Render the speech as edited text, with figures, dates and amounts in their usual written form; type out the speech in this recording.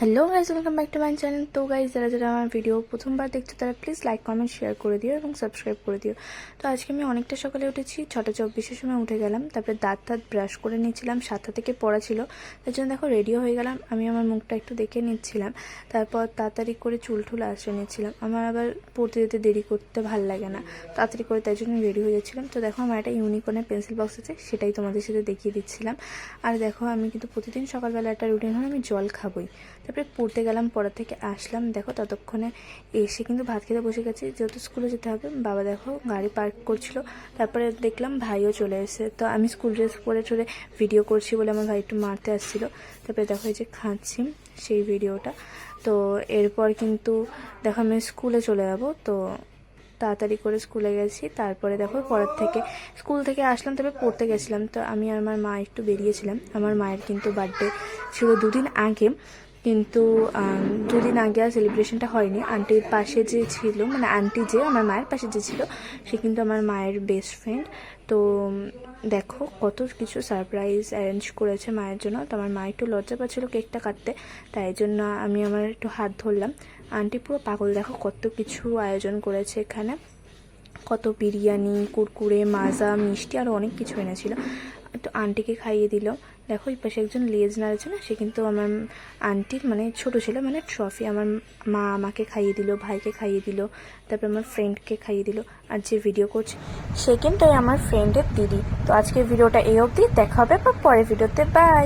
Hello guys, welcome back to my channel. তো guys, যারা যারা আমার ভিডিও প্রথমবার দেখছো তারা প্লিজ লাইক কমেন্ট শেয়ার করে দিও এবং সাবস্ক্রাইব করে দিও। তো আজকে আমি অনেকটা সকালে উঠেছি, 6:24-এর সময় উঠে গেলাম। তারপরে দাঁত ব্রাশ করে নিচ্ছিলাম, 7টা থেকে পড়া ছিল, তার জন্য দেখো রেডিও হয়ে গেলাম। আমি আমার মুখটা একটু দেখে নিচ্ছিলাম, তারপর তাড়াতাড়ি করে চুল আশ্রয় নিচ্ছিলাম। আমার আবার পড়তে যেতে দেরি করতে ভালো লাগে না, তাড়াতাড়ি করে, তাই জন্য রেডি হয়ে যাচ্ছিলাম। তো দেখো আমার একটা ইউনিকর্নের পেন্সিল বক্স আছে, সেটাই তোমাদের সাথে দেখিয়ে দিচ্ছিলাম। আর দেখো আমি কিন্তু প্রতিদিন সকালবেলা একটা রুটিন হয়, আমি জল খাবই। তারপরে পড়তে গেলাম, পড়া থেকে আসলাম, দেখো ততক্ষণে এসে কিন্তু ভাত খেতে বসে গেছি, যেহেতু স্কুলে যেতে হবে। বাবা দেখো গাড়ি পার্ক করছিল, তারপরে দেখলাম ভাইও চলে এসে। তো আমি স্কুল ড্রেস পরে চলে ভিডিও করছি বলে আমার ভাই একটু মারতে আসছিলো। তারপরে দেখো এই যে খাচ্ছি সেই ভিডিওটা। তো এরপর কিন্তু দেখো আমি স্কুলে চলে যাবো, তো তাড়াতাড়ি করে স্কুলে গেছি। তারপরে দেখো পরের থেকে স্কুল থেকে আসলাম, তবে পড়তে গেছিলাম। তো আমি আর আমার মা একটু বেরিয়েছিলাম। আমার মায়ের কিন্তু বার্থডে ছিল দুদিন আগে, কিন্তু দুদিন আগে আর সেলিব্রেশনটা হয়নি। আন্টির পাশে যে ছিল, মানে আন্টি যে আমার মায়ের পাশে যে ছিল, সে কিন্তু আমার মায়ের বেস্ট ফ্রেন্ড। তো দেখো কত কিছু সারপ্রাইজ অ্যারেঞ্জ করেছে মায়ের জন্য। তো আমার মা একটু লজ্জা পাচ্ছিলো কেকটা কাটতে, তাই জন্য আমি আমার একটু হাত ধরলাম। আন্টি পুরো পাগল, দেখো কত কিছু আয়োজন করেছে এখানে, কত বিরিয়ানি, কুরকুরে, মাজা, মিষ্টি আরও অনেক কিছু এনেছিল। তো আন্টিকে খাইয়ে দিল। দেখো এই পাশে একজন লেজ নাড়ছে না, সে কিন্তু আমার আন্টির মানে ছোটো ছিল, মানে ট্রফি। আমার মা আমাকে খাইয়ে দিল, ভাইকে খাইয়ে দিল, তারপর আমার ফ্রেন্ডকে খাইয়ে দিল। আর যে ভিডিও করছে সে কিন্তু আমার ফ্রেন্ডের দিদি। তো আজকের ভিডিওটা এই অবধি, দেখা হবে পরের ভিডিওতে, বাই।